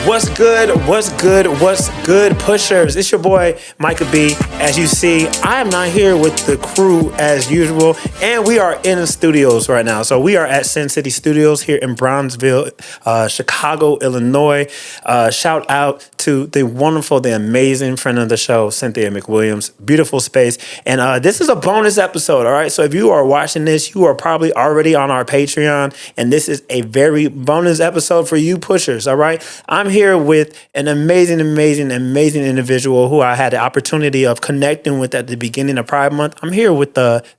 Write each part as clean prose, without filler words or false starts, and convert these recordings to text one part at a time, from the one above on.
What's good? What's good? What's good, pushers? It's your boy, Micah B. As you see, I am not here with the crew as usual, and we are in the studios right now. So we are at Sin City Studios here in Brownsville, Chicago, Illinois. Shout out to the wonderful, the amazing friend of the show, Cynthia McWilliams. Beautiful space. And this is a bonus episode, all right? So if you are watching this, you are probably already on our Patreon, and this is a very bonus episode for you pushers, all right? I'm here with an amazing individual who I had the opportunity of connecting with at the beginning of Pride Month. I'm here with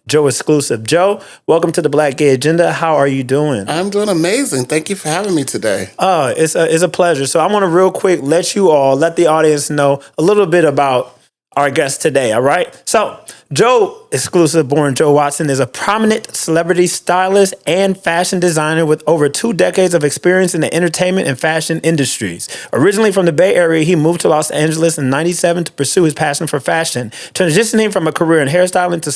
Joe Exclusive. Joe, welcome to the Black Gay Agenda. How are you doing? I'm doing amazing. Thank you for having me today. It's a pleasure. So I want to real quick let the audience know a little bit about our guest today, all right? So, Joe Exclusive, born Joe Watson, is a prominent celebrity stylist and fashion designer with over 2 decades of experience in the entertainment and fashion industries. Originally from the Bay Area, he moved to Los Angeles in '97 to pursue his passion for fashion, transitioning from a career in hairstyling to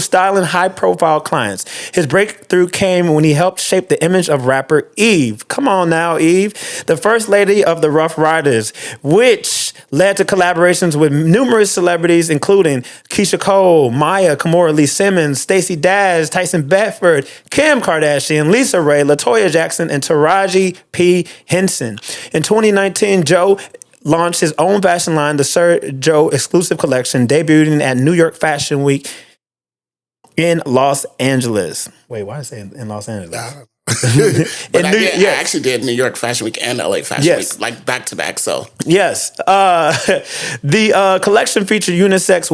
styling high-profile clients. His breakthrough came when he helped shape the image of rapper Eve. Come on now, Eve. The first lady of the Rough Riders, which led to collaborations with numerous celebrities, including Keyshia Cole, Maya, Kimora Lee Simmons, Stacey Dash, Tyson Bedford, Kim Kardashian, Lisa Ray, LaToya Jackson, and Taraji P. Henson. In 2019, Joe launched his own fashion line, the Sir Joe Exclusive Collection, debuting at New York Fashion Week in Los Angeles. Wait, why did I say in Los Angeles? But I actually did New York Fashion Week and LA Fashion Week, like back to back. So yes, the collection featured unisex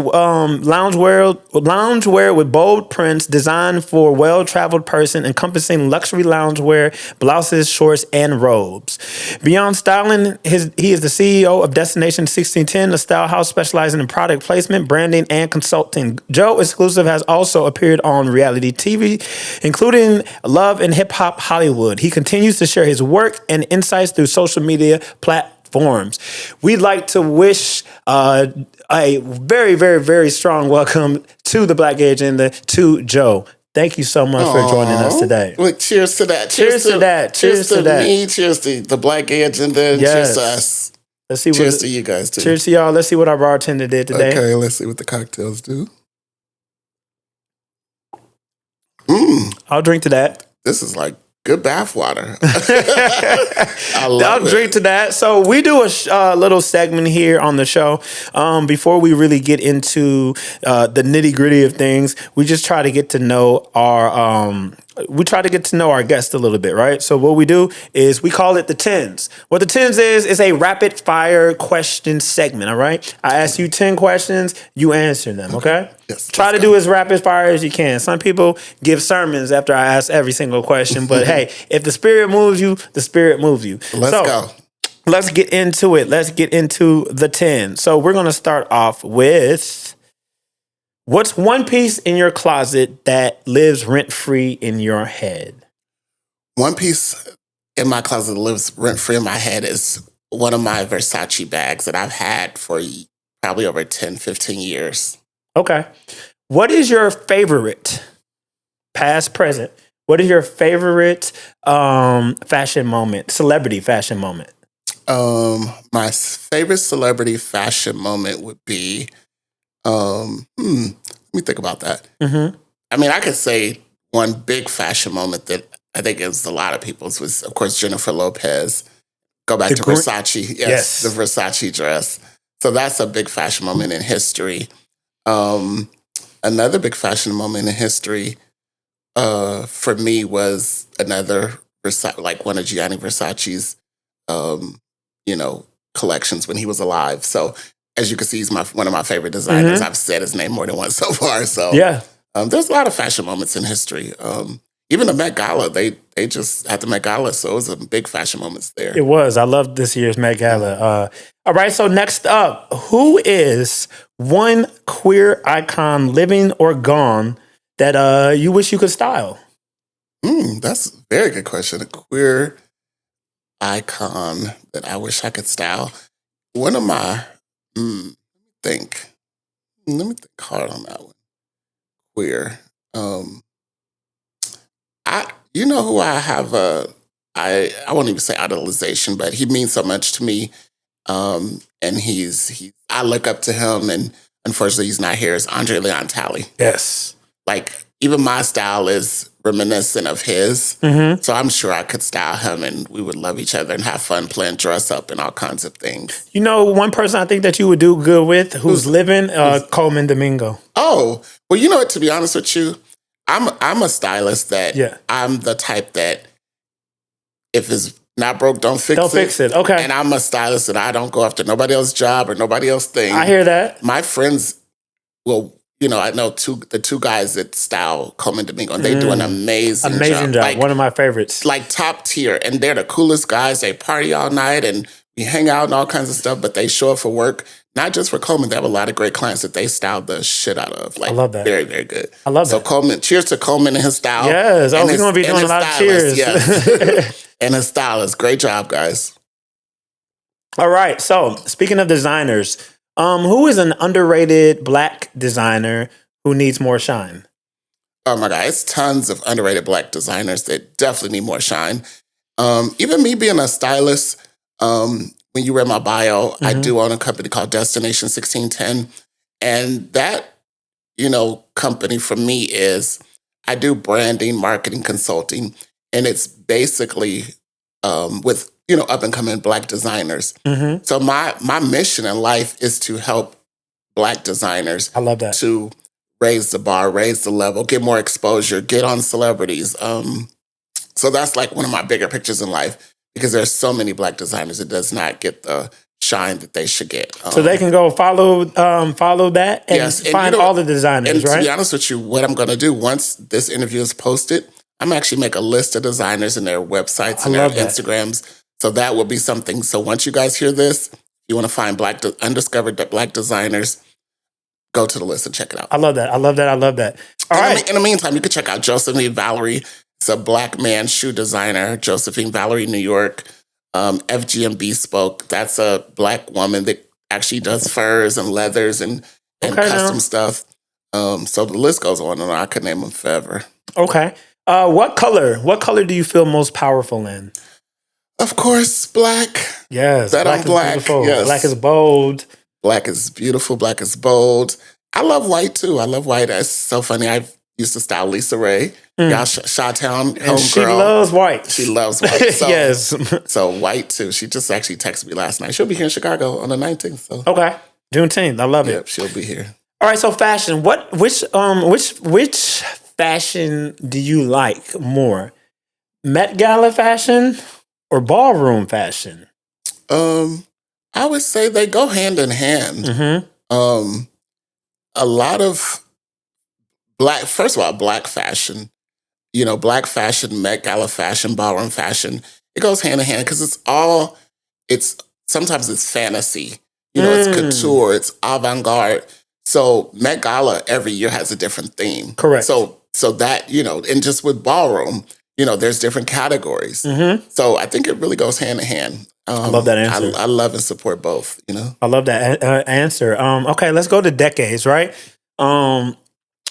loungewear with bold prints designed for well-traveled person, encompassing luxury loungewear, blouses, shorts, and robes. Beyond styling, he is the CEO of Destination 1610, a style house specializing in product placement, branding, and consulting. Joe Exclusive has also appeared on reality TV, including Love and Hip Hop Hollywood. He continues to share his work and insights through social media platforms. We'd like to wish a very, very, very strong welcome to the Black Gay Agenda to Joe. Thank you so much for joining us today. Well, cheers to that. Cheers to that. Cheers to me. Cheers to the Black Gay Agenda. And cheers to us. Let's see. Cheers to you guys too. Cheers to y'all. Let's see what our bartender did today. Okay, let's see what the cocktails do. I'll drink to that. This is like good bath water. I'll drink to that. So we do a little segment here on the show. Before we really get into the nitty gritty of things, we just try to get to know our guest a little bit, right? So what we do is we call it the tens. What the tens is a rapid fire question segment, all right? I ask you 10 questions, you answer them, okay? Yes. Try to do as rapid fire as you can. Some people give sermons after I ask every single question, but hey, if the spirit moves you, the spirit moves you. Let's go. Let's get into it. Let's get into the 10. So we're going to start off with, what's one piece in your closet that lives rent-free in your head? One piece in my closet that lives rent-free in my head is one of my Versace bags that I've had for probably over 10, 15 years. Okay. What is your favorite, past, present, what is your favorite fashion moment, celebrity fashion moment? My favorite celebrity fashion moment would be, let me think about that. Mm-hmm. I mean, I could say one big fashion moment that I think is a lot of people's was, of course, Jennifer Lopez. Go back to Versace. Yes, the Versace dress. So that's a big fashion moment in history. Another big fashion moment in history for me was another like one of Gianni Versace's, collections when he was alive. So as you can see, he's one of my favorite designers. I've said his name more than once so far. So yeah, there's a lot of fashion moments in history. Even the Met Gala, they just had the Met Gala, so it was a big fashion moments there. It was. I love this year's Met Gala. All right, so next up, who is one queer icon, living or gone, that you wish you could style? That's a very good question. A queer icon that I wish I could style. One of my, let me think hard on that one. Queer. You know who I have I won't even say idolization, but he means so much to me. And I look up to him, and unfortunately he's not here, is Andre Leon Talley. Yes. Like, even my style is reminiscent of his. Mm-hmm. So I'm sure I could style him and we would love each other and have fun playing dress up and all kinds of things. You know, one person I think that you would do good with who's living, Coleman Domingo. Oh, well, you know what, to be honest with you, I'm a stylist that I'm the type that if it's not broke, don't fix it. Okay. And I'm a stylist that I don't go after nobody else's job or nobody else's thing. I hear that. My friends will, you know, I know the two guys that style Coleman Domingo, and they do an amazing job. Like, one of my favorites. Like top tier. And they're the coolest guys. They party all night and we hang out and all kinds of stuff, but they show up for work. Not just for Coleman, they have a lot of great clients that they style the shit out of. Like, I love that. Very, very good. I love that. So Coleman, cheers to Coleman and his style. Yes. Oh, we're going to be doing a lot of cheers. Yes. And his stylist. Great job, guys. All right. So speaking of designers, who is an underrated Black designer who needs more shine? Oh my God, it's tons of underrated Black designers that definitely need more shine. Even me being a stylist, when you read my bio, I do own a company called Destination 1610. And that, you know, company for me is, I do branding, marketing, consulting. And it's basically with, you know, up and coming Black designers. Mm-hmm. So my mission in life is to help Black designers. I love that. To raise the bar, raise the level, get more exposure, get on celebrities. So that's like one of my bigger pictures in life, because there's so many Black designers that does not get the shine that they should get. So they can go follow that and find all the designers, and right? To be honest with you, what I'm going to do once this interview is posted, I'm actually make a list of designers and their websites and their Instagrams. So that will be something. So once you guys hear this, if you want to find undiscovered Black designers, go to the list and check it out. I love that. All right. In the meantime, you can check out Josephine Valerie. It's a Black man shoe designer. Josephine Valerie, New York. FGM Bespoke. That's a Black woman that actually does furs and leathers and custom stuff. So the list goes on and on. I could name them forever. Okay. What color do you feel most powerful in? Of course, black. Yes. I'm black. Yes. Black is bold. Black is beautiful. Black is bold. I love white too. I love white. That's so funny. I used to style Lisa Ray. Y'all Chi-Town homegirl. She loves white. She loves white. So, yes. So white too. She just actually texted me last night. She'll be here in Chicago on the 19th. So. Okay. Juneteenth. I love it. Yep, she'll be here. All right. So fashion. Which fashion do you like more? Met Gala fashion or ballroom fashion? I would say they go hand in hand. Mm-hmm. A lot of first of all, Black fashion, you know, Black fashion, Met Gala fashion, ballroom fashion, it goes hand in hand because sometimes it's fantasy, you know, it's couture, it's avant-garde. So Met Gala every year has a different theme. Correct. So that, you know, and just with ballroom, you know, there's different categories. Mm-hmm. So I think it really goes hand in hand. I love that answer. I love and support both, you know? I love that answer. Okay, let's go to decades, right?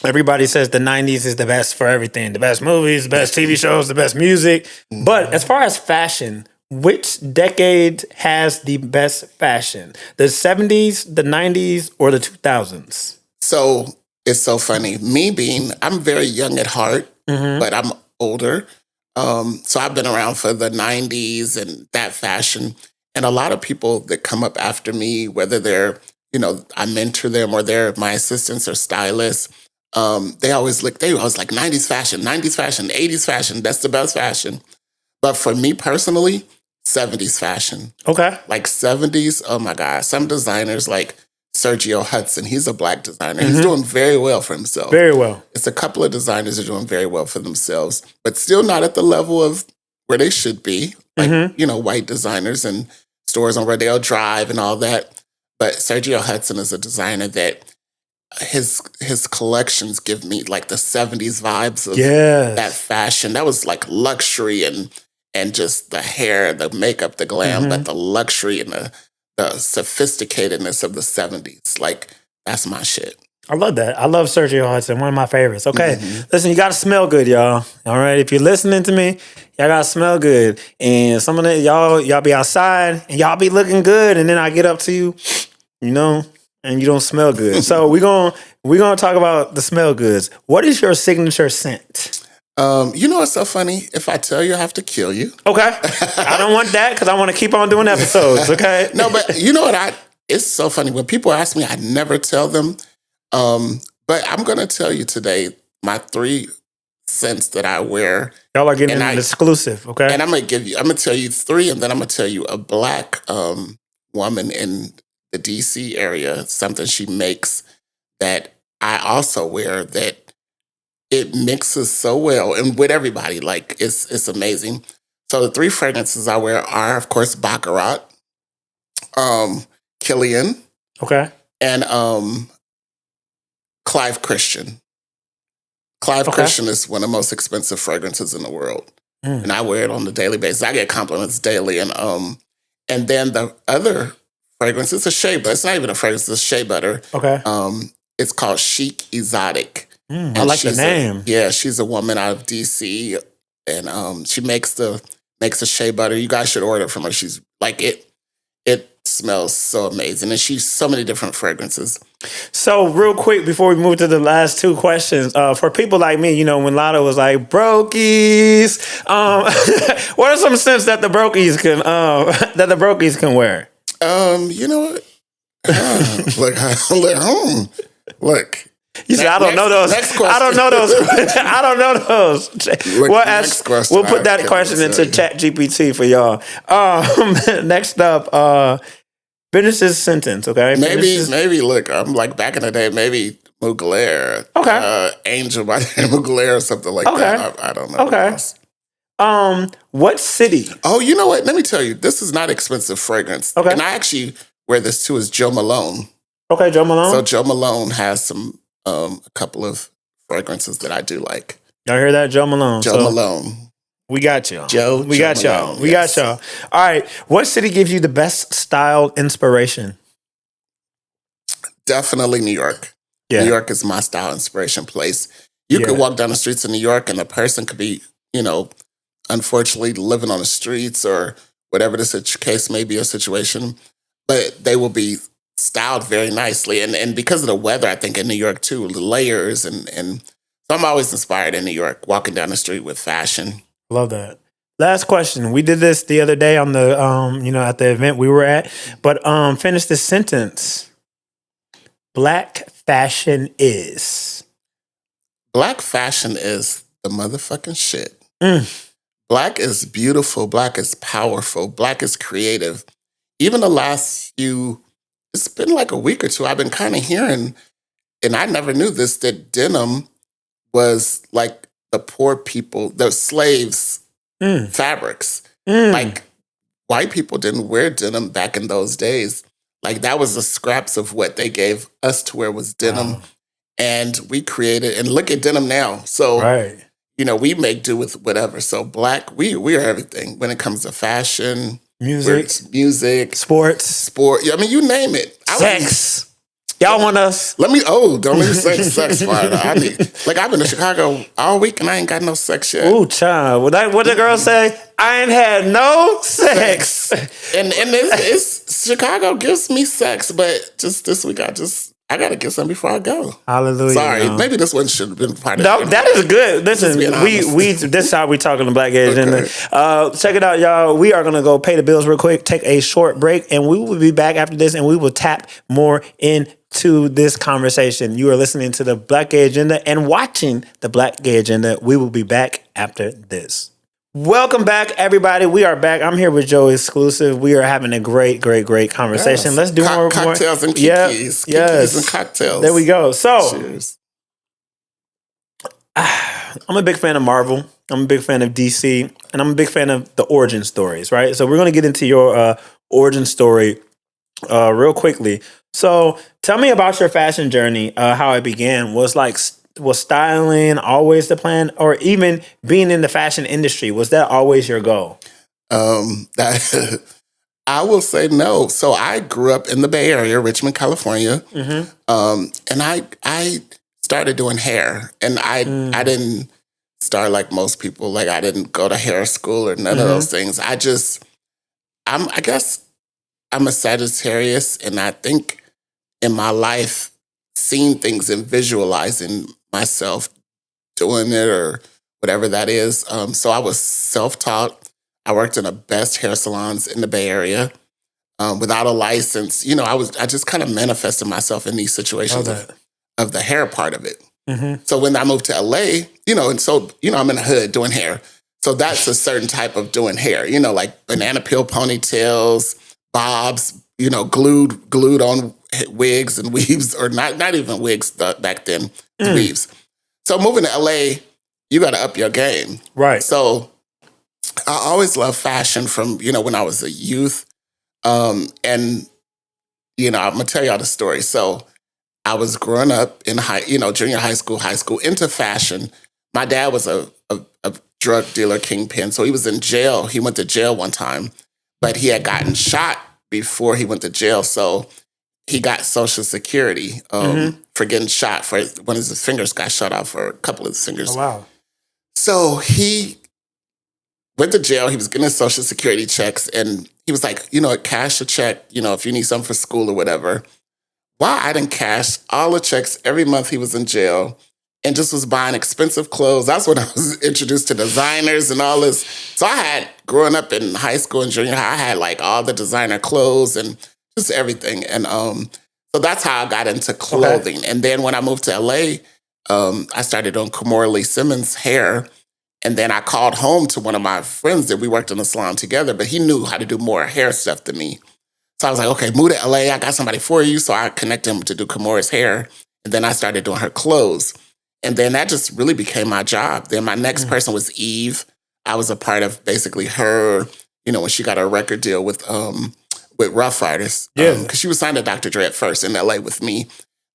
Everybody says the 90s is the best for everything. The best movies, the best TV shows, the best music. Mm-hmm. But as far as fashion, which decade has the best fashion? The 70s, the 90s, or the 2000s? So it's so funny. I'm very young at heart, but I'm older. So I've been around for the 90s and that fashion. And a lot of people that come up after me, whether they're, you know, I mentor them or they're my assistants or stylists, they always like 90s fashion, 80s fashion. That's the best fashion. But for me personally, 70s fashion. Okay. Like 70s, oh my God. Some designers like Sergio Hudson, he's a Black designer. He's doing very well for himself. Very well. It's a couple of designers that are doing very well for themselves, but still not at the level of where they should be. Like, you know, white designers and stores on Rodeo Drive and all that. But Sergio Hudson is a designer that his collections give me like the 70s vibes of that fashion. That was like luxury and just the hair, the makeup, the glam, but the luxury and the sophisticatedness of the 70s. Like, that's my shit. I love that. I love Sergio Hudson, one of my favorites. Okay, listen, you got to smell good, y'all. All right, if you're listening to me, y'all got to smell good. And some of the y'all be outside and y'all be looking good, and then I get up to you, and you don't smell good. So we're gonna talk about the smell goods. What is your signature scent? What's so funny? If I tell you, I have to kill you. Okay, I don't want that because I want to keep on doing episodes. Okay, no, but you know what? It's so funny when people ask me, I never tell them. But I'm going to tell you today my 3 scents that I wear. Y'all are getting an exclusive, okay? And I'm going to tell you 3, and then I'm going to tell you a black woman in the DC area, something she makes that I also wear that it mixes so well and with everybody. Like it's amazing. So the 3 fragrances I wear are, of course, Baccarat, Killian, okay, and Clive Christian. Clive Christian is one of the most expensive fragrances in the world. And I wear it on a daily basis. I get compliments daily. And then the other fragrance is a shea butter. It's not even a fragrance, it's a shea butter. Okay. It's called Chic Exotic. I like the name. She's a woman out of DC. And she makes the shea butter. You guys should order from her. She's like it smells so amazing. And she's so many different fragrances. So real quick, before we move to the last 2 questions, for people like me, when Lotto was like, brokies, what are some scents that the brokies can wear? You know what? Look. You said, I don't know those. I don't know those. I don't know those. We'll put that question into ChatGPT for y'all. Next up, finish this sentence, okay? Maybe, look, I'm like back in the day, maybe Mugler. Okay. Angel by Mugler or something like that. I don't know. Okay. What city? Oh, you know what? Let me tell you, this is not expensive fragrance. Okay. And I actually wear this too, is Joe Malone. Okay, Joe Malone. So Joe Malone has some a couple of fragrances that I do like. Y'all hear that? Joe Malone. Malone. We got y'all. We got y'all. We got y'all. All right. What city gives you the best style inspiration? Definitely New York. Yeah. New York is my style inspiration place. You could walk down the streets of New York and a person could be, unfortunately living on the streets or whatever the case may be, a situation, but they will be styled very nicely. And because of the weather, I think in New York too, the layers and so I'm always inspired in New York, walking down the street with fashion. Love that. Last question. We did this the other day on the, at the event we were at, but finish this sentence. Black fashion is. Black fashion is the motherfucking shit. Black is beautiful. Black is powerful. Black is creative. Even the last it's been like a week or 2, I've been kind of hearing, and I never knew this, that denim was like the poor people, the slaves' fabrics. Like white people didn't wear denim back in those days. Like that was the scraps of what they gave us to wear was denim. Wow. And we created, and look at denim now. So, we make do with whatever. So black, we are everything when it comes to fashion, music, sports. I mean, you name it. Sex. Y'all want us? Don't let me say sex fire. I've been to Chicago all week and I ain't got no sex yet. Ooh, child. What the girl say? I ain't had no sex. And it's Chicago gives me sex, but just this week I gotta get some before I go. Hallelujah. Sorry, maybe this one should have been part of it. No, that is good. Listen, this is how we talking to Black Gay Agenda. Check it out, y'all. We are gonna go pay the bills real quick, take a short break, and we will be back after this, and we will tap more into this conversation. You are listening to the Black Gay Agenda and watching the Black Gay Agenda. We will be back after this. Welcome back, everybody. We are back. I'm here with Joe Exclusive. We are having a great conversation. Yes. Let's do more cocktails and kikis. Yes, and cocktails. There we go. So, cheers. I'm a big fan of Marvel. I'm a big fan of DC, and I'm a big fan of the origin stories. Right. So we're going to get into your origin story real quickly. So, tell me about your fashion journey. How it began. Was styling always the plan, or even being in the fashion industry? Was that always your goal? I will say no. So I grew up in the Bay Area, Richmond, California, and I started doing hair, and I didn't start like most people. Like I didn't go to hair school or none of those things. I guess I'm a Sagittarius, and I think in my life, seeing things and visualizing myself doing it or whatever that is. So I was self-taught. I worked in the best hair salons in the Bay Area without a license. I just kind of manifested myself in these situations of the hair part of it. So when I moved to LA, and so, I'm in the hood doing hair. So that's a certain type of doing hair, like banana peel ponytails, bobs, glued on wigs and weaves, or not even wigs back then, weaves. So moving to LA, you got to up your game. Right. So I always loved fashion from, when I was a youth. And, I'm going to tell y'all the story. So I was growing up in junior high school, into fashion. My dad was a drug dealer kingpin. So he was in jail. He went to jail one time, but he had gotten shot before he went to jail. So he got Social Security for getting shot. For one of his fingers got shot off, for a couple of his fingers. Oh, wow. So he went to jail. He was getting his Social Security checks, and he was like, cash a check, if you need something for school or whatever. Why I didn't cash all the checks every month he was in jail and just was buying expensive clothes. That's when I was introduced to designers and all this. So I had, growing up in high school and junior high, I had like all the designer clothes and just everything. And so that's how I got into clothing. Okay. And then when I moved to LA, I started doing Kimora Lee Simmons hair. And then I called home to one of my friends that we worked in the salon together, but he knew how to do more hair stuff than me. So I was like, okay, move to LA. I got somebody for you. So I connected him to do Kimora's hair. And then I started doing her clothes. And then that just really became my job. Then my next person was Eve. I was a part of basically her, when she got a record deal with Rough Riders. Because she was signed to Dr. Dre at first in LA with me.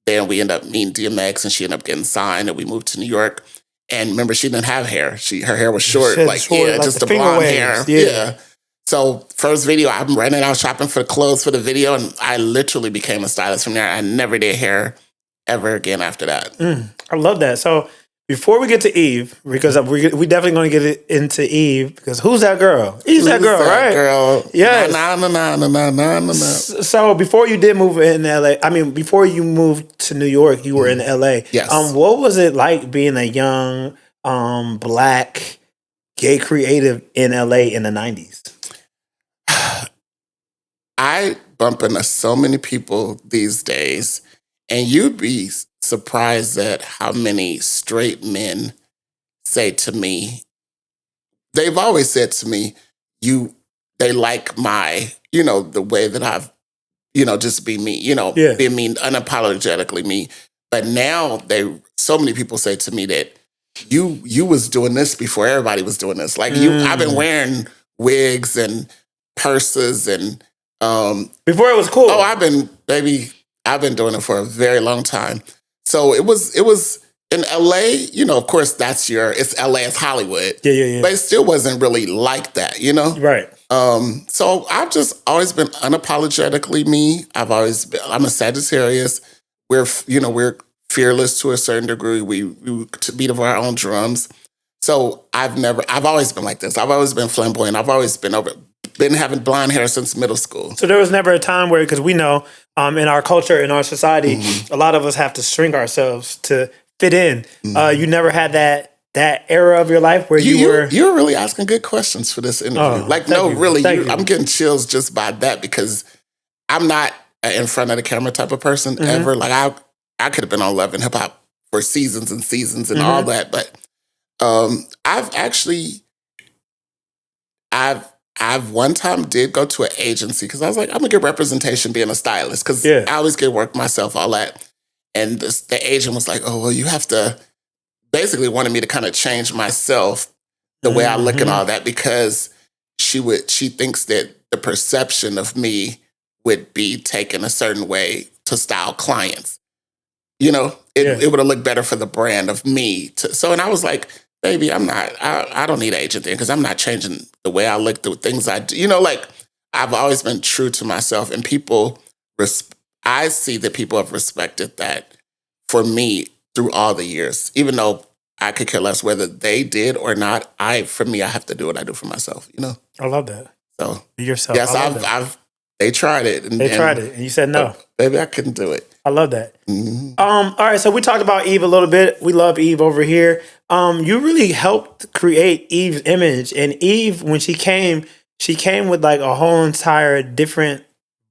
Then we ended up meeting DMX, and she ended up getting signed, and we moved to New York. And remember, she didn't have hair. Her hair was short, just a blonde hair. Yeah. So first video, I'm running out shopping for the clothes for the video, and I literally became a stylist from there. I never did hair ever again after that. I love that. So before we get to Eve, because we definitely going to get it into Eve, because who's that girl? Eve's that girl, right? Girl. Yes. Nah. So before you did move in LA, before you moved to New York, you were in LA. Yes. What was it like being a young Black gay creative in LA in the 90s? I bump into so many people these days, and you'd be surprised at how many straight men say to me, they've always said to me, they like my, the way that I've, just be me, being me, unapologetically me. But now so many people say to me that you was doing this before everybody was doing this. Like I've been wearing wigs and purses and before it was cool. Oh, I've been doing it for a very long time. So it was in LA, of course it's LA, it's Hollywood. Yeah. But it still wasn't really like that, Right. So I've just always been unapologetically me. I'm a Sagittarius. We're fearless to a certain degree. We to beat of our own drums. So I've always been like this. I've always been flamboyant. I've always been having blonde hair since middle school. So there was never a time where, because we know in our culture, in our society, a lot of us have to shrink ourselves to fit in. You never had that era of your life where you're really asking good questions for this interview. I'm getting chills just by that, because I'm not an in front of the camera type of person ever. Like I could have been on Love and Hip Hop for seasons and seasons and all that, but I've one time did go to an agency because I was like, I'm gonna get representation being a stylist, because I always get work myself, all that. And the agent was like, oh, well, you have to, basically wanted me to kind of change myself, the way I look and all that, because she thinks that the perception of me would be taken a certain way to style clients. It would have looked better for the brand of me. And I was like, baby, I don't need an agent there, because I'm not changing the way I look, the things I do. I've always been true to myself, and I see that people have respected that for me through all the years, even though I could care less whether they did or not. For me, I have to do what I do for myself, I love that. So Be yourself. yes, they tried it. They tried it, and you said no. Baby, I couldn't do it. I love that. All right, so we talked about Eve a little bit. We love Eve over here. You really helped create Eve's image, and Eve, when she came with like a whole entire different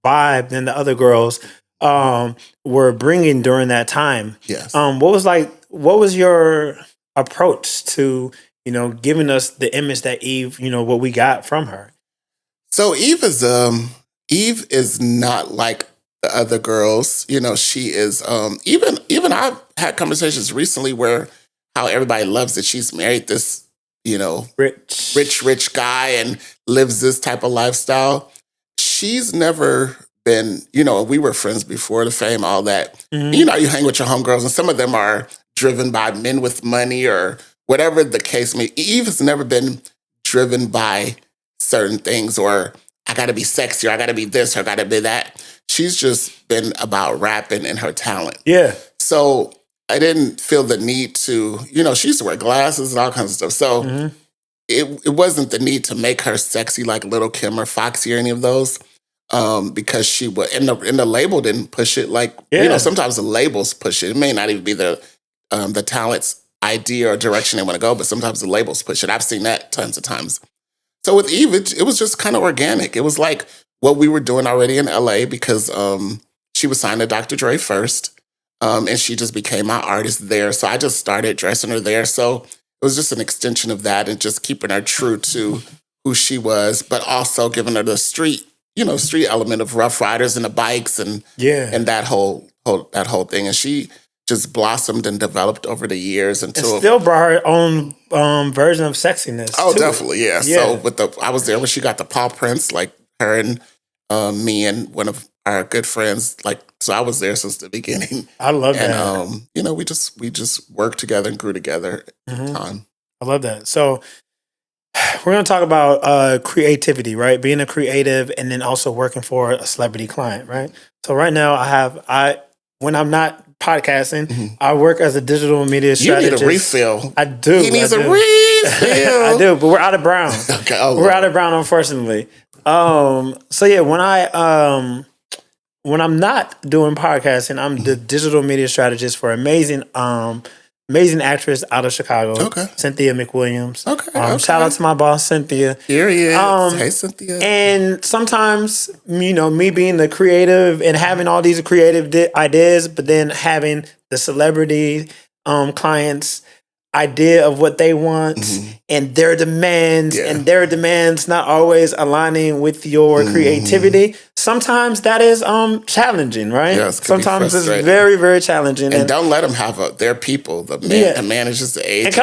vibe than the other girls were bringing during that time. Yes. What was your approach to giving us the image that Eve, what we got from her? So Eve is not like the other girls. She is even I've had conversations recently where how everybody loves that she's married this rich guy and lives this type of lifestyle. She's never been, we were friends before the fame, all that. Mm-hmm. You hang with your homegirls, and some of them are driven by men with money or whatever the case may be. Eve has never been driven by certain things, or I got to be sexy, or I got to be this, or I got to be that. She's just been about rapping and her talent. Yeah. So I didn't feel the need to, she used to wear glasses and all kinds of stuff. So it wasn't the need to make her sexy like Little Kim or Foxy or any of those, because she would, and the label didn't push it like, sometimes the labels push it. It may not even be the talent's idea or direction they want to go, but sometimes the labels push it. I've seen that tons of times. So with Eve, it was just kind of organic. It was like what we were doing already in LA, because she was signed to Dr. Dre first, and she just became my artist there. So I just started dressing her there. So it was just an extension of that, and just keeping her true to who she was, but also giving her the street element of Rough Riders and the bikes and that whole thing. And she just blossomed and developed over the years until and still brought her own version of sexiness. Oh, definitely, yeah. So I was there when she got the paw prints, like her and me and one of our good friends. Like, so I was there since the beginning. I love that. And we just worked together and grew together at time. I love that. So we're going to talk about creativity, right? Being a creative, and then also working for a celebrity client, right? So right now when I'm not podcasting, I work as a digital media strategist. You need a refill. I do. He needs a refill. I do, but we're out of brown. Okay. We're out of brown, unfortunately. So yeah, when I'm not doing podcasting, I'm the digital media strategist for amazing actress out of Chicago, Cynthia McWilliams. Shout out to my boss, Cynthia. Here he is. Hey, Cynthia. And sometimes, me being the creative and having all these creative ideas, but then having the celebrity clients' idea of what they want and their demands not always aligning with your creativity. Sometimes that is challenging, right? Yes, sometimes it's very, very challenging. And don't let them have their people, the managers, the agents.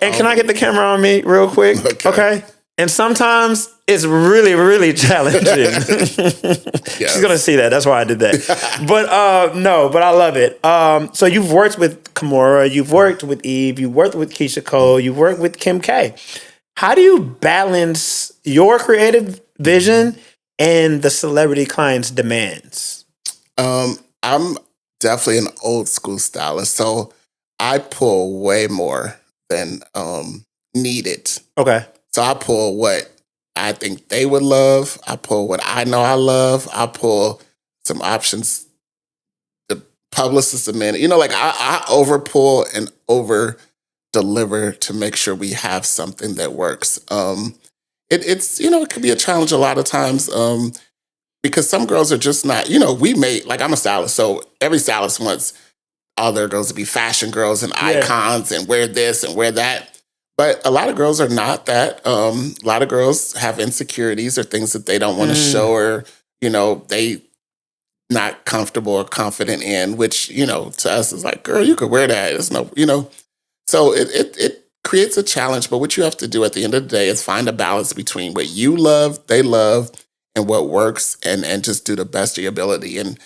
And can I get the camera on me real quick? Okay. And sometimes it's really, really challenging. She's going to see that. That's why I did that. But I love it. So you've worked with Kimora, you've worked with Eve, you've worked with Keyshia Cole, you've worked with Kim K. How do you balance your creative vision and the celebrity client's demands? I'm definitely an old school stylist, so I pull way more than needed. Okay. So I pull what I think they would love. I pull what I know I love. I pull some options the publicist demand. I over pull and over deliver to make sure we have something that works. It's it can be a challenge a lot of times because some girls are just not. I'm a stylist, so every stylist wants all their girls to be fashion girls and icons and wear this and wear that. But a lot of girls are not that. A lot of girls have insecurities or things that they don't want to show, or, they not comfortable or confident in, which, to us is like, girl, you could wear that. It's no, So it creates a challenge. But what you have to do at the end of the day is find a balance between what you love, they love, and what works, and just do the best of your ability. And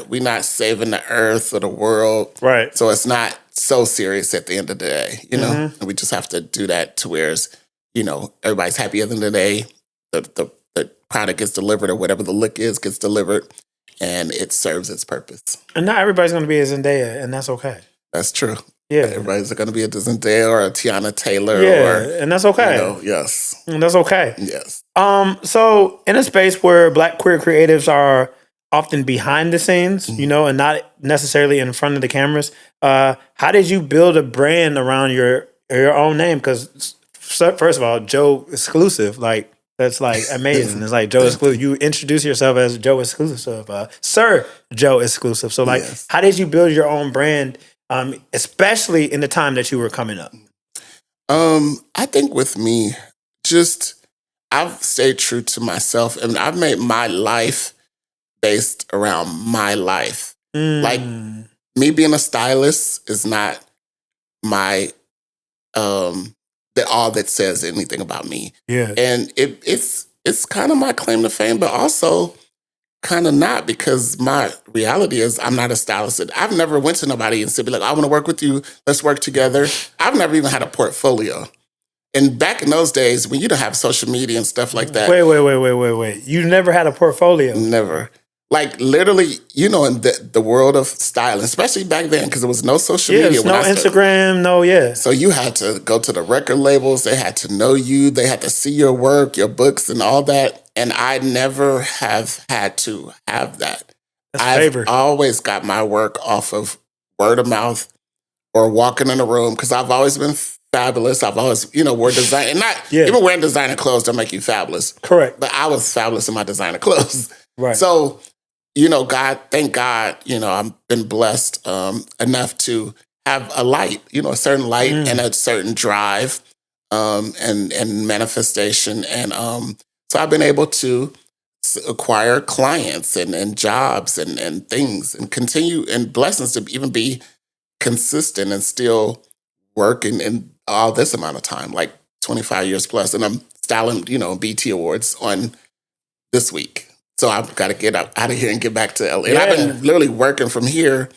we're not saving the earth or the world. Right. So it's not so serious at the end of the day, and we just have to do that to where, everybody's happy at the end of the day. The product gets delivered or whatever the look is gets delivered, and it serves its purpose. And not everybody's going to be a Zendaya, and that's okay. That's true. Yeah. Everybody's going to be a Zendaya or a Tiana Taylor. Yeah, and that's okay. Yes. And that's okay. Yes. So in a space where Black queer creatives are often behind the scenes, and not necessarily in front of the cameras, how did you build a brand around your own name? Because first of all, Joe Exclusive, like that's like amazing. It's like Joe Exclusive. You introduce yourself as Joe Exclusive, Sir Joe Exclusive. So like, How did you build your own brand, especially in the time that you were coming up? I think with me, I've stayed true to myself, and I've made my life based around my life. Like me being a stylist is not my all that says anything about me. Yeah, and it's kind of my claim to fame, but also kind of not, because my reality is I'm not a stylist. I've never went to nobody and said, like, I want to work with you. Let's work together. I've never even had a portfolio. And back in those days, when you don't have social media and stuff like that. Wait. You never had a portfolio? Never. Like literally, in the world of styling, especially back then, because there was no social media. No Instagram, So you had to go to the record labels. They had to know you. They had to see your work, your books, and all that. And I never have had to have that. I've always got my work off of word of mouth or walking in a room, because I've always been fabulous. I've always, wore design, and even wearing designer clothes don't make you fabulous. Correct. But I was fabulous in my designer clothes. Right. So, thank God, I've been blessed enough to have a light, a certain light and a certain drive and manifestation. And so I've been able to acquire clients and jobs and things, and continue, and blessings to even be consistent and still working in all this amount of time, like 25 years plus. And I'm styling, BT Awards on this week. So I've got to get out of here and get back to LA. And I've been literally working from here,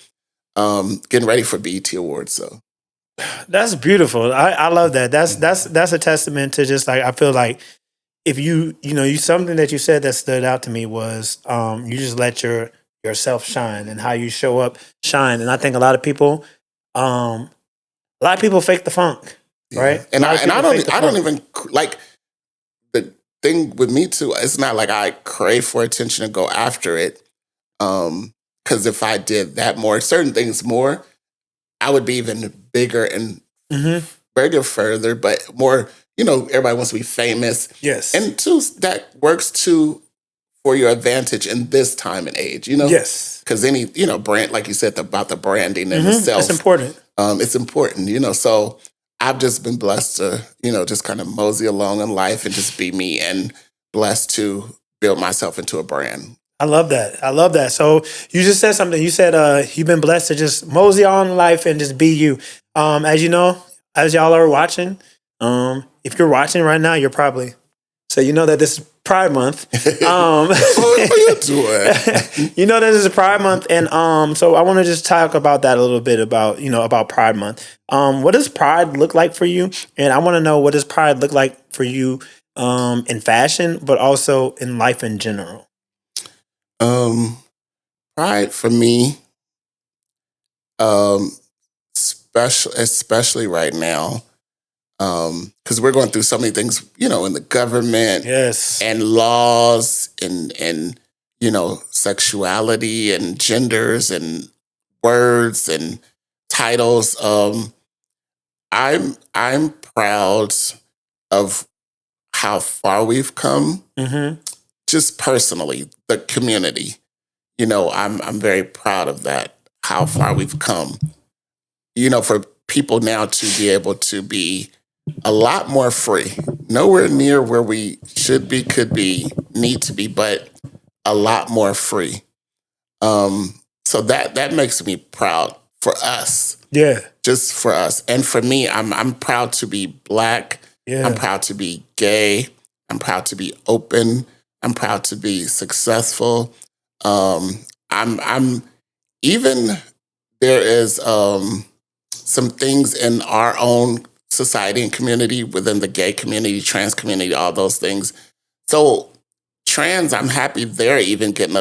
getting ready for BET Awards. So that's beautiful. I love that. That's a testament to just like, I feel like if you something that you said that stood out to me was you just let yourself shine, and how you show up shine. And I think a lot of people fake the funk, right? And I don't even like. Thing with me too, it's not like I crave for attention and go after it. Because if I did that more, certain things more, I would be even bigger and bigger further, but more, everybody wants to be famous. Yes. And two, that works too for your advantage in this time and age, Yes. Because any, brand, like you said, about the branding and itself. It's important. It's important, so I've just been blessed to, just kind of mosey along in life and just be me, and blessed to build myself into a brand. I love that. So you just said something. You said you've been blessed to just mosey on in life and just be you. As you know, as y'all are watching, if you're watching right now, you're probably, so you know that this is Pride Month. What are you doing? You know this is Pride Month, and so I want to just talk about that a little bit, about Pride Month. What does Pride look like for you? And I want to know, what does Pride look like for you in fashion, but also in life in general? Pride for me, especially right now, because we're going through so many things, in the government, and laws, and sexuality and genders and words and titles. I'm proud of how far we've come, just personally, the community. I'm very proud of that, how far we've come. For people now to be able to be a lot more free, nowhere near where we should be, could be, need to be, but a lot more free. So that makes me proud for us. Yeah. Just for us. And for me, I'm proud to be Black. Yeah. I'm proud to be gay. I'm proud to be open. I'm proud to be successful. I'm even, there is some things in our own society and community, within the gay community, trans community, all those things. So trans, I'm happy they're even getting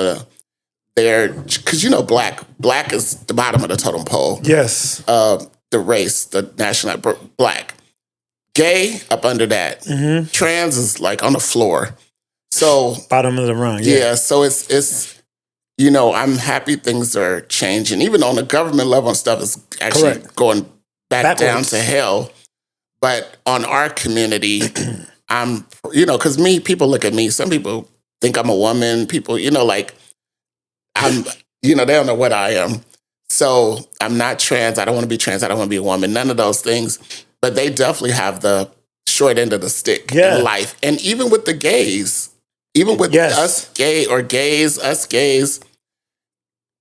because black is the bottom of the totem pole. Yes. The race, the national black. Gay up under that. Mm-hmm. Trans is like on the floor. So bottom of the rung. Yeah. So it's I'm happy things are changing. Even on the government level and stuff is actually going back down to hell. But on our community, I'm because people look at me. Some people think I'm a woman. People, I'm they don't know what I am. So I'm not trans. I don't want to be trans. I don't want to be a woman. None of those things. But they definitely have the short end of the stick in life. And even with the gays, even with us gays,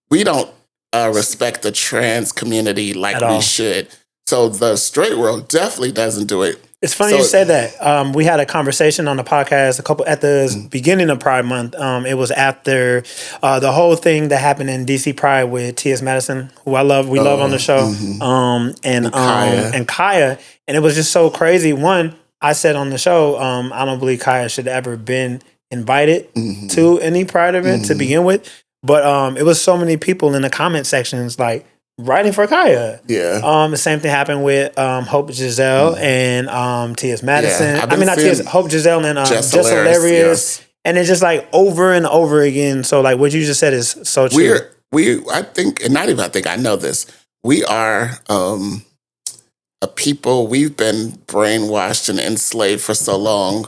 we don't respect the trans community like we should. So the straight world definitely doesn't do it. It's funny you say that. We had a conversation on the podcast at the beginning of Pride Month. It was after the whole thing that happened in DC Pride with T.S. Madison, who I love. We love on the show, and Kaya. And it was just so crazy. One, I said on the show, I don't believe Kaya should have ever been invited to any Pride event to begin with. But it was so many people in the comment sections like writing for Kaya. Yeah. The same thing happened with Hope Giselle and T.S. Madison. Yeah, I mean, not T.S. Hope Giselle and Just Hilarious. Yes. And it's just like over and over again. So like what you just said is so true. I think, and not even I think, I know this. We are a people, we've been brainwashed and enslaved for so long.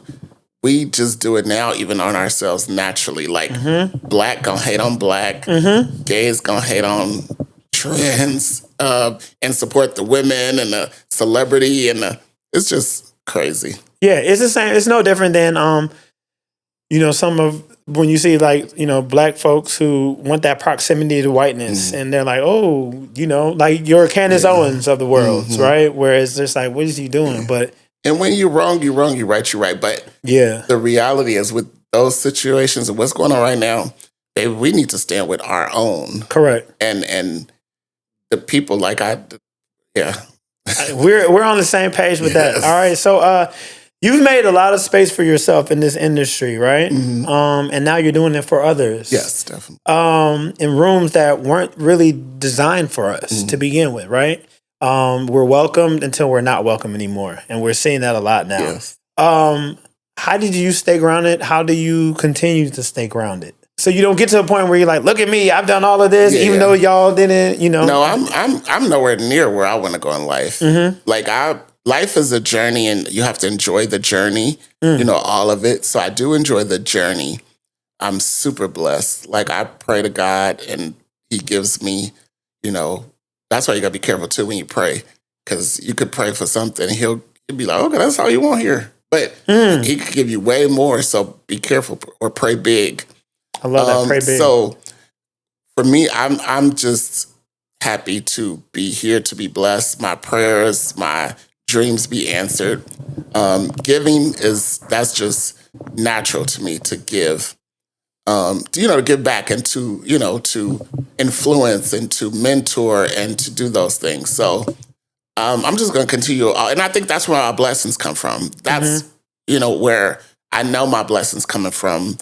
We just do it now, even on ourselves naturally. Like black gonna hate on black, gays gonna hate on trans, and support the women and the celebrity, and it's just crazy. Yeah, it's the same. It's no different than some of when you see black folks who want that proximity to whiteness, and they're like, oh, like you're Candace Owens of the world, right? Whereas it's just like, what is he doing? But and when you're wrong, you're wrong. You're right, you're right. But the reality is with those situations and what's going on right now, baby, we need to stand with our own. Correct. And the people like we're on the same page with that. All right. So you've made a lot of space for yourself in this industry, right? And now you're doing it for others. Yes, definitely. In rooms that weren't really designed for us to begin with, right? We're welcomed until we're not welcome anymore. And we're seeing that a lot now. Yes. How did you stay grounded? How do you continue to stay grounded? So you don't get to a point where you're like, look at me, I've done all of this, even though y'all didn't, No, I'm nowhere near where I want to go in life. Like life is a journey, and you have to enjoy the journey, all of it. So I do enjoy the journey. I'm super blessed. Like I pray to God, and He gives me, that's why you gotta be careful too when you pray, because you could pray for something, and He'll be like, okay, that's all you want here, but He could give you way more. So be careful or pray big. I love that. Pray big. So for me, I'm just happy to be here, to be blessed. My prayers, my dreams be answered. Giving that's just natural to me to give. To give back and to influence and to mentor and to do those things. So I'm just going to continue. And I think that's where our blessings come from. That's, where I know my blessings coming from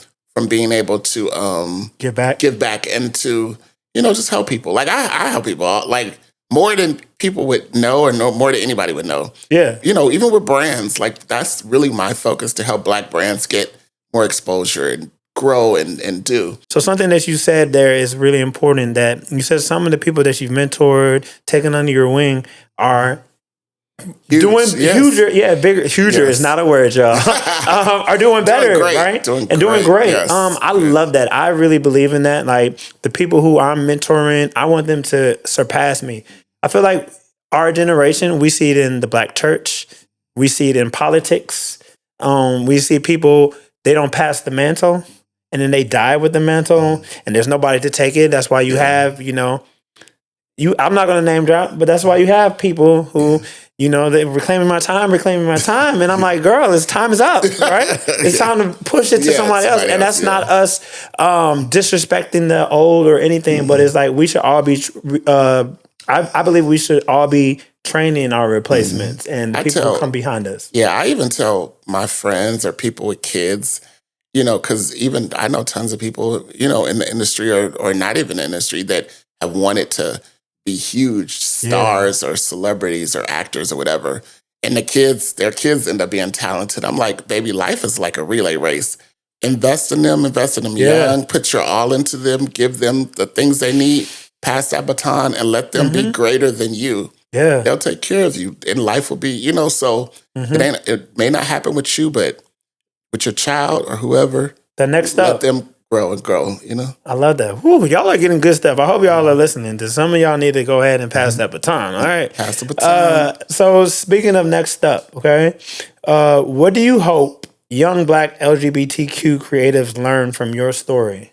being able to give back and to, just help people. Like I help people, like more than people would know or more than anybody would know. Yeah. Even with brands, like that's really my focus, to help Black brands get more exposure and grow and do. So something that you said there is really important, that you said some of the people that you've mentored, taken under your wing are doing huger is not a word, y'all. Are doing better, right? Doing great. Yes. I love that. I really believe in that. Like the people who I'm mentoring, I want them to surpass me. I feel like our generation, we see it in the Black church, we see it in politics. We see people, they don't pass the mantle, and then they die with the mantle, and there's nobody to take it. That's why you have, I'm not going to name drop, but that's why you have people who, they're reclaiming my time. And I'm like, girl, time is up, right? It's time to push it to somebody else. And that's not us disrespecting the old or anything, but it's like we should all be, I believe we should all be training our replacements and people who come behind us. Yeah, I even tell my friends or people with kids, because even I know tons of people, in the industry or not even the industry that have wanted to be huge stars or celebrities or actors or whatever. And their kids end up being talented. I'm like, baby, life is like a relay race. Invest in them young, put your all into them, give them the things they need, pass that baton and let them be greater than you. Yeah. They'll take care of you and life will be, so it may not happen with you, but with your child or whoever, the next step. Let them grow and grow, I love that. Woo, y'all are getting good stuff. I hope y'all are listening to. Some of y'all need to go ahead and pass that baton. All right. Pass the baton. So speaking of next step, okay, what do you hope young Black LGBTQ creatives learn from your story?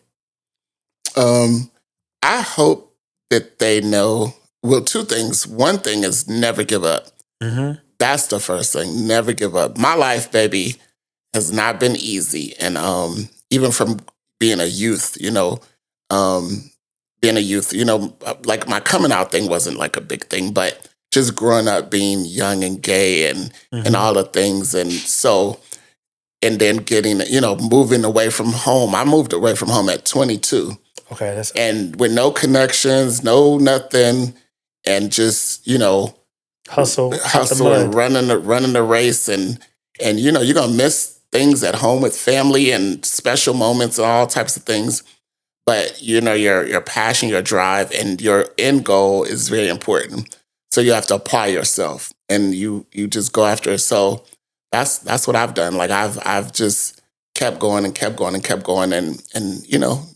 I hope that they know, well, two things. One thing is never give up. That's the first thing. Never give up. My life, baby, has not been easy. And even from being a youth, like my coming out thing wasn't like a big thing, but just growing up being young and gay and all the things. And so, and then getting, moving away from home. I moved away from home at 22. Okay. And with no connections, no nothing, and just, hustle and running the race. And you're going to miss things at home with family and special moments and all types of things. But, your passion, your drive, and your end goal is very important. So you have to apply yourself and you just go after it. So that's what I've done. Like I've just kept going and kept going and kept going. And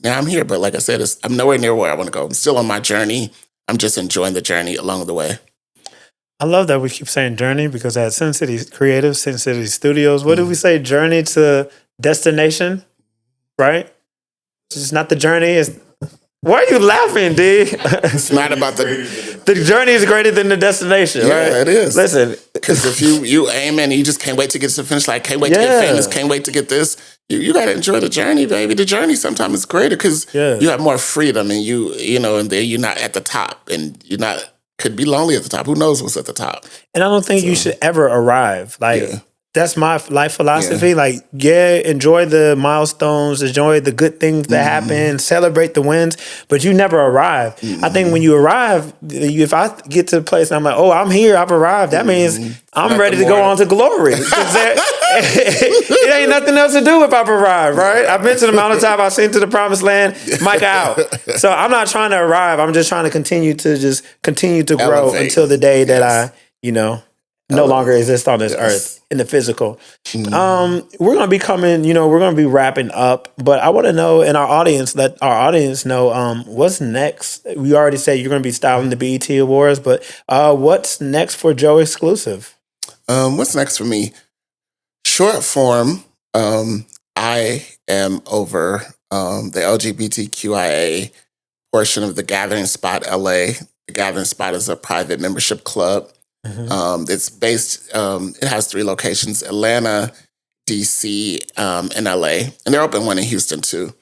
now I'm here. But like I said, I'm nowhere near where I want to go. I'm still on my journey. I'm just enjoying the journey along the way. I love that we keep saying journey because at Sin City Creative, Sin City Studios, what do we say? Journey to destination, right? It's not the journey. Why are you laughing, D? It's not about the journey is greater than the destination, right? Yeah, it is. Listen, because if you aim and you just can't wait to get to the finish line, can't wait to get famous, can't wait to get this, you got to enjoy the journey, baby. The journey sometimes is greater because you have more freedom and and there you're not at the top and you're not. Could be lonely at the top. Who knows what's at the top? And I don't think you should ever arrive. That's my life philosophy. Enjoy the milestones, enjoy the good things that happen, celebrate the wins, but you never arrive. I think when you arrive, if I get to the place and I'm like, oh, I'm here, I've arrived, that means I'm ready to go on to glory. It ain't nothing else to do if I've arrived, right? I've been to the mountaintop, I've seen to the promised land, Micah out. So I'm not trying to arrive. I'm just trying to continue to grow until the day that I, no longer exist on this earth in the physical. We're going to be coming, we're going to be wrapping up, but I want to know, and let our audience know what's next. We already said you're going to be styling the BET Awards, but what's next for Joe Exclusive? What's next for me? Short form, I am over the LGBTQIA portion of the Gathering Spot LA. The Gathering Spot is a private membership club. It's based, it has 3 locations, Atlanta, DC, and LA. And they're open one in Houston too.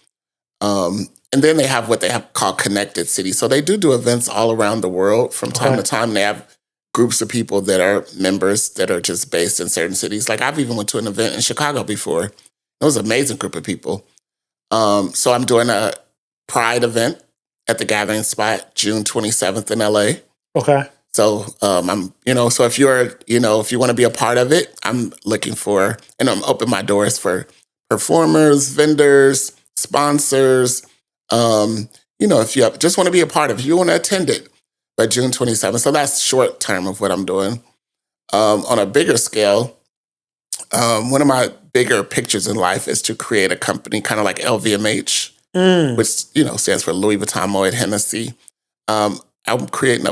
And then they have what they have called Connected City. So they do events all around the world from time to time. They have groups of people that are members that are just based in certain cities. Like I've even went to an event in Chicago before. It was an amazing group of people. So I'm doing a Pride event at the Gathering Spot, June 27th in LA. Okay. So I'm, so if you're, if you want to be a part of it, I'm looking for, and I'm open my doors for performers, vendors, sponsors. If you just want to be a part of it, if you want to attend it by June 27th. So that's short term of what I'm doing. On a bigger scale, one of my bigger pictures in life is to create a company kind of like LVMH, which, stands for Louis Vuitton Moet Hennessy. I'm creating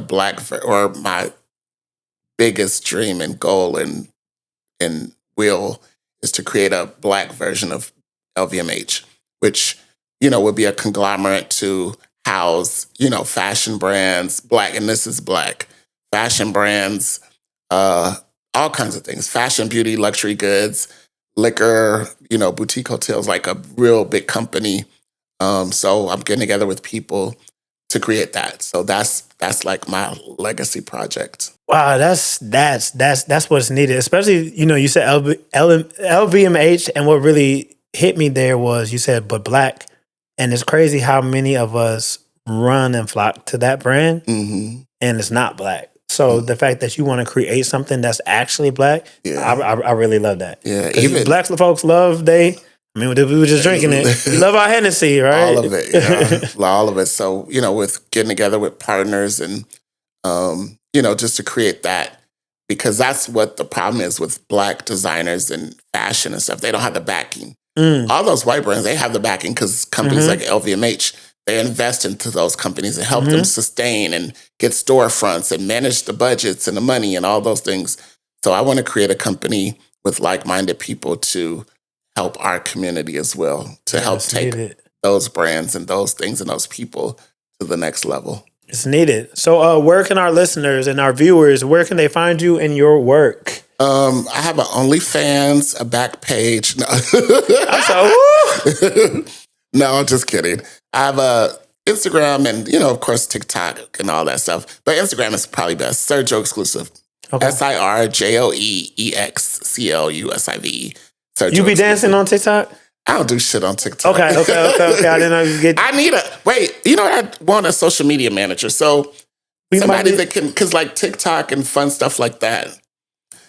or my biggest dream and goal and will is to create a Black version of LVMH, which, would be a conglomerate to house, fashion brands, Black, and this is Black, fashion brands, all kinds of things, fashion, beauty, luxury goods, liquor, boutique hotels, like a real big company. So I'm getting together with people to create that. So that's like my legacy project. Wow, that's what's needed. Especially, you said LVMH, and what really hit me there was you said, but black. And it's crazy how many of us run and flock to that brand and it's not black. So the fact that you want to create something that's actually black, I really love that. Yeah, even black folks love we were just drinking it. We love our Hennessy, right? All of it, all of it. So, with getting together with partners and, just to create that, because that's what the problem is with black designers and fashion and stuff. They don't have the backing. All those white brands, they have the backing because companies like LVMH, they invest into those companies and help them sustain and get storefronts and manage the budgets and the money and all those things. So I want to create a company with like-minded people to help our community as well, to help take those brands and those things and those people to the next level. It's needed. So where can our listeners and our viewers, where can they find you and your work? I have an OnlyFans, a back page. No, no, just kidding. I have a Instagram and, of course, TikTok and all that stuff. But Instagram is probably best. Sergio Exclusive. Okay. SIRJOEXCLUSIVE. You be dancing on TikTok? I don't do shit on TikTok. Okay. I didn't know you get. I need I want a social media manager. So somebody that can, because like TikTok and fun stuff like that.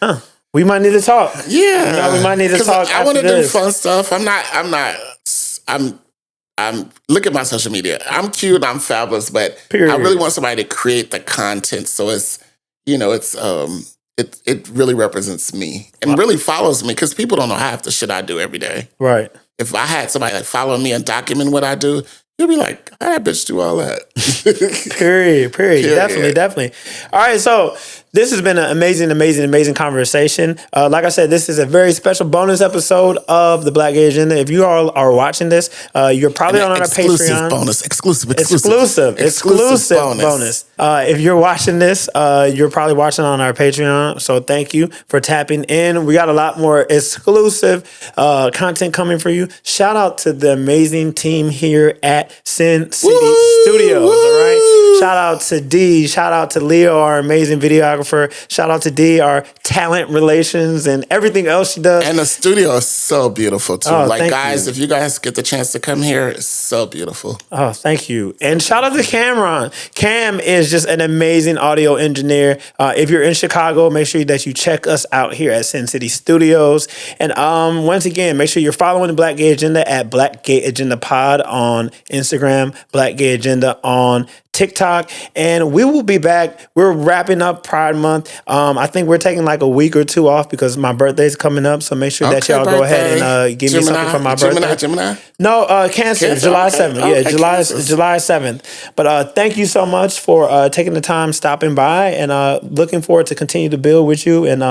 Huh. We might need to talk. Yeah. We might need to talk. I want to do fun stuff. Look at my social media. I'm cute. I'm fabulous, but I really want somebody to create the content. So it's, it really represents me and really follows me because people don't know half the shit I do every day. Right. If I had somebody like follow me and document what I do, you'll be like, how that bitch do all that? Period. Definitely. All right, so this has been an amazing conversation. Like I said, this is a very special bonus episode of the Black Gay Agenda. If you all are watching this, you're probably on our Patreon. Exclusive bonus. If you're watching this, you're probably watching on our Patreon. So thank you for tapping in. We got a lot more exclusive content coming for you. Shout out to the amazing team here at Sin City Studios. All right. Shout out to D. Shout out to Leo, our amazing videographer. Shout out to D, our talent relations and everything else she does. And the studio is so beautiful too. Guys, if you guys get the chance to come here, it's so beautiful. Oh, thank you. And shout out to Cameron. Cam is just an amazing audio engineer. If you're in Chicago, make sure that you check us out here at Sin City Studios. And once again, make sure you're following the Black Gay Agenda at Black Gay Agenda Pod on Instagram, Black Gay Agenda on TikTok, and we will be back. We're wrapping up Pride Month. I think we're taking like a week or two off because my birthday's coming up. So make sure that y'all go ahead and give me something for my birthday. Gemini? No, Cancer, July 7th. Okay. Yeah, July 7th. But thank you so much for taking the time, stopping by, and looking forward to continue to build with you. And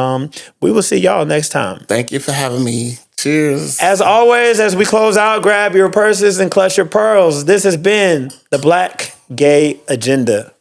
we will see y'all next time. Thank you for having me. Cheers. As always, as we close out, grab your purses and clutch your pearls. This has been the Black Gay Agenda.